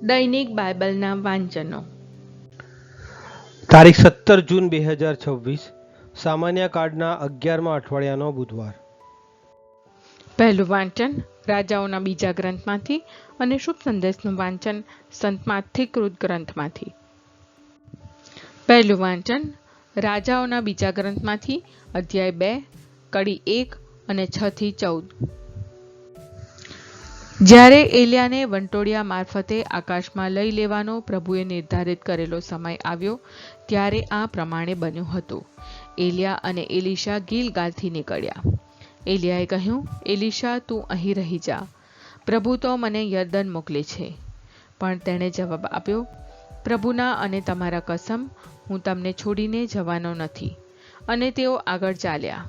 દૈનિક બાઇબલના વાંચનો. તારીખ 17 જૂન 2026, સામાન્ય કાર્ડના 11મા અઠવાડિયાનો બુધવાર. પહેલું વાંચન રાજાઓના બીજા ગ્રંથમાંથી અને શુભ સંદેશનું વાંચન સંત માથી કૃત ગ્રંથમાંથી. પહેલું વાંચન રાજાઓના બીજા ગ્રંથમાંથી અધ્યાય 2 કડી 1 અને 6-14. જ્યારે એલિયાને વંટોળિયા મારફતે આકાશમાં લઈ લેવાનો પ્રભુએ નિર્ધારિત કરેલો સમય આવ્યો, ત્યારે આ પ્રમાણે બન્યું હતું. એલિયા અને એલીશા ગિલગાલથી નીકળ્યા. એલિયાએ કહ્યું, એલીશા, તું અહીં રહી જા, પ્રભુ તો મને યર્દન મોકલે છે. પણ તેણે જવાબ આપ્યો, પ્રભુના અને તમારા કસમ, હું તમને છોડીને જવાનો નથી. અને તેઓ આગળ ચાલ્યા.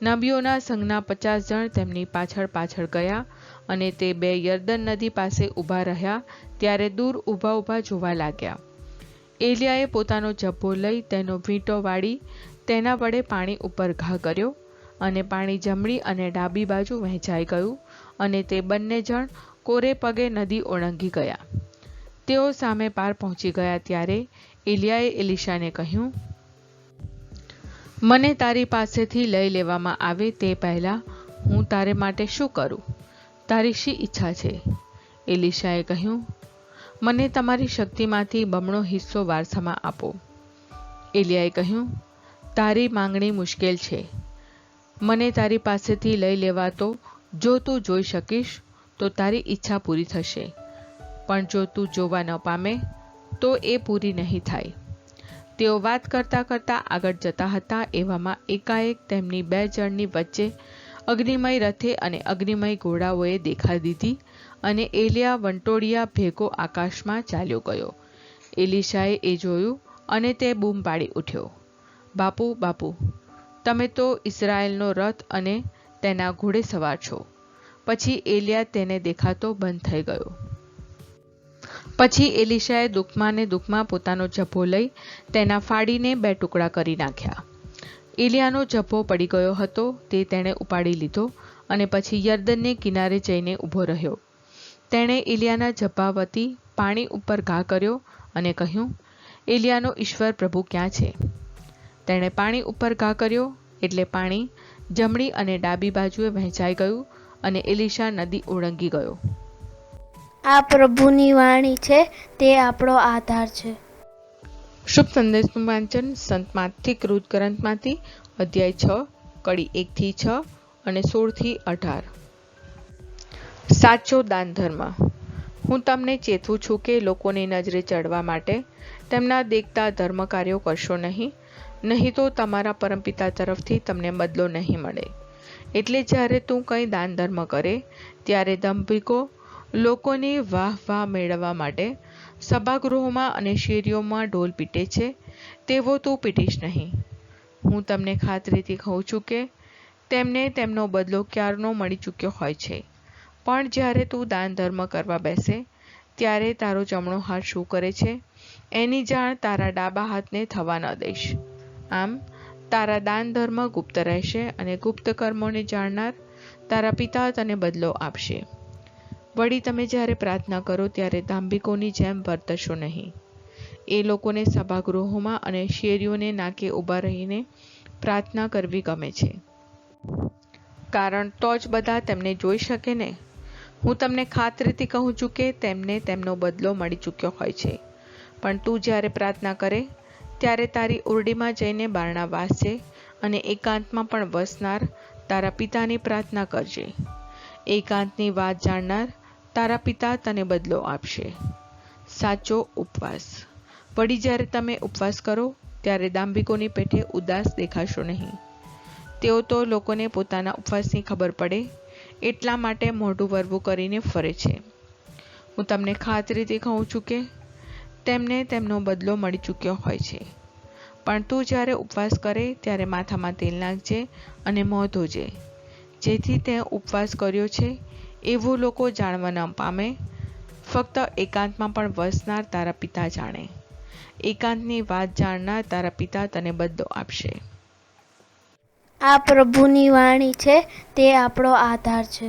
નબીઓના સંઘના 50 જણ તેમની પાછળ પાછળ ગયા, અને તે 2 યર્દન નદી પાસે ઊભા રહ્યા ત્યારે દૂર ઊભા જોવા લાગ્યા. એલિયાએ પોતાનો જબ્બો લઈ તેનો વીંટો વાળી તેના વડે પાણી ઉપર ઘા કર્યો, અને પાણી જમણી અને ડાબી બાજુ વહેંચાઈ ગયું, અને તે બંને જણ કોરે પગે નદી ઓળંગી ગયા. તેઓ સામે પાર પહોંચી ગયા ત્યારે એલિયાએ એલીશાને કહ્યું, મને તારી પાસેથી લઈ લેવામાં આવે તે પહેલાં હું તારે માટે શું કરું? તારી શી ઈચ્છા છે? એલીશાએ કહ્યું, મને તમારી શક્તિમાંથી બમણો હિસ્સો વારસામાં આપો. એલિયાએ કહ્યું, તારી માંગણી મુશ્કેલ છે. મને તારી પાસેથી લઈ લેવાતો જો તું જોઈ શકીશ તો તારી ઈચ્છા પૂરી થશે, પણ જો તું જોવા ન પામે તો એ પૂરી નહીં થાય. તેઓ વાત કરતાં કરતાં આગળ જતા હતા, એવામાં એકાએક તેમની 2 જણની વચ્ચે અગ્નિમય રથે અને અગ્નિમય ઘોડાઓએ દેખા દીધી, અને એલિયા વંટોળિયા ભેગો આકાશમાં ચાલ્યો ગયો. એલીશાએ એ જોયું, અને તે બૂમ પાડી ઉઠ્યો, બાપુ, બાપુ, તમે તો ઇઝરાયેલનો રથ અને તેના ઘોડે સવાર છો. પછી એલિયા તેને દેખાતો બંધ થઈ ગયો. પછી એલીશાએ દુઃખમાં ને દુઃખમાં પોતાનો જબ્બો લઈ તેના ફાડીને 2 ટુકડા કરી નાખ્યા. એલિયાનો જબ્બો પડી ગયો હતો, તે તેણે ઉપાડી લીધો, અને પછી યર્દનને કિનારે જઈને ઊભો રહ્યો. તેણે એલિયાના જબ્બા વતી પાણી ઉપર ઘા કર્યો અને કહ્યું, એલિયાનો ઈશ્વર પ્રભુ ક્યાં છે? તેણે પાણી ઉપર ઘા કર્યો એટલે પાણી જમણી અને ડાબી બાજુએ વહેંચાઈ ગયું, અને એલીશા નદી ઓળંગી ગયો. આ પ્રભુની વાણી છે, તે આપણો આધાર છે. શુભ સંદેશનું વાંચન સંત માથી કૃત ગ્રંથમાંથી અધ્યાય 6 કડી 1-6 અને 16-18. સાચો દાન ધર્મ. હું તમને ચેતવું છું કે લોકોની નજરે ચડવા માટે તેમના દેખતા ધર્મ કાર્યો કરશો નહીં, નહીં તો તમારા પરમપિતા તરફથી તમને બદલો નહીં મળે. એટલે જ્યારે તું કંઈ દાન ધર્મ કરે ત્યારે દંભિકો લોકોની વાહ મેળવવા માટે સભાગૃહોમાં અને શેરીઓમાં ઢોલ પીટે છે, તેવો તું પીટીશ નહીં. હું તમને ખાતરીથી કહું છું કે તેમને તેમનો બદલો ક્યારનો મળી ચૂક્યો હોય છે. પણ જ્યારે તું દાન ધર્મ કરવા બેસે ત્યારે તારો જમણો હાથ શું કરે છે એની જાણ તારા ડાબા હાથને થવા ન દઈશ. આમ તારા દાન ધર્મ ગુપ્ત રહેશે, અને ગુપ્ત કર્મોને જાણનાર તારા પિતા તને બદલો આપશે. વળી તમે જ્યારે પ્રાર્થના કરો ત્યારે દાંભિકોની જેમ વર્તશો નહીં. એ લોકોને સભાગૃહોમાં અને શેરીઓને નાકે ઊભા રહીને પ્રાર્થના કરવી ગમે છે, કારણ તો જ બધા તેમને જોઈ શકે ને. હું તમને ખાતરીથી કહું છું કે તેમને તેમનો બદલો મળી ચૂક્યો હોય છે. પણ તું જ્યારે પ્રાર્થના કરે ત્યારે તારી ઓરડીમાં જઈને બારણા વાસજે, અને એકાંતમાં પણ વસનાર તારા પિતાની પ્રાર્થના કરજે. એકાંતની વાત જાણનાર તારા પિતા તને બદલો આપશે. સાચો ઉપવાસ. વળી જ્યારે તમે ઉપવાસ કરો ત્યારે દાંભિકોની પેઠે ઉદાસ દેખાશો નહીં. તેઓ તો લોકોને પોતાના ઉપવાસની ખબર પડે એટલા માટે મોઢું વરવું કરીને ફરે છે. હું તમને ખાતરીથી કહું છું કે તેમને તેમનો બદલો મળી ચૂક્યો હોય છે. પણ તું જ્યારે ઉપવાસ કરે ત્યારે માથામાં તેલ નાખજે અને મોં ધોજે, જેથી તે ઉપવાસ કર્યો છે એવું લોકો જાણવા ન પામે. ફક્ત એકાંતમાં પણ વસનાર તારા પિતા જાણે. એકાંતની વાત જાણનાર તારા પિતા તને બદલો આપશે. આ પ્રભુની વાણી છે, તે આપણો આધાર છે.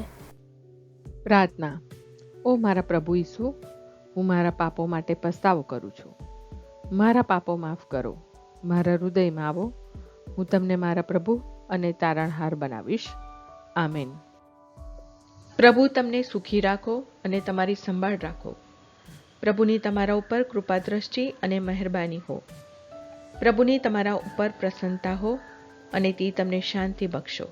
પ્રાર્થના. ઓ મારા પ્રભુ ઈસુ, હું મારા પાપો માટે પસ્તાવો કરું છું. મારા પાપો માફ કરો. મારા હૃદયમાં આવો. હું તમને મારા પ્રભુ અને તારણહાર બનાવીશ. આમેન. પ્રભુ તમને સુખી રાખો અને તમારી સંભાળ રાખો. પ્રભુની તમારા ઉપર કૃપા દ્રષ્ટિ અને મહેરબાની હો. પ્રભુની તમારા ઉપર પ્રસન્નતા હો અને તે તમને શાંતિ બક્ષો.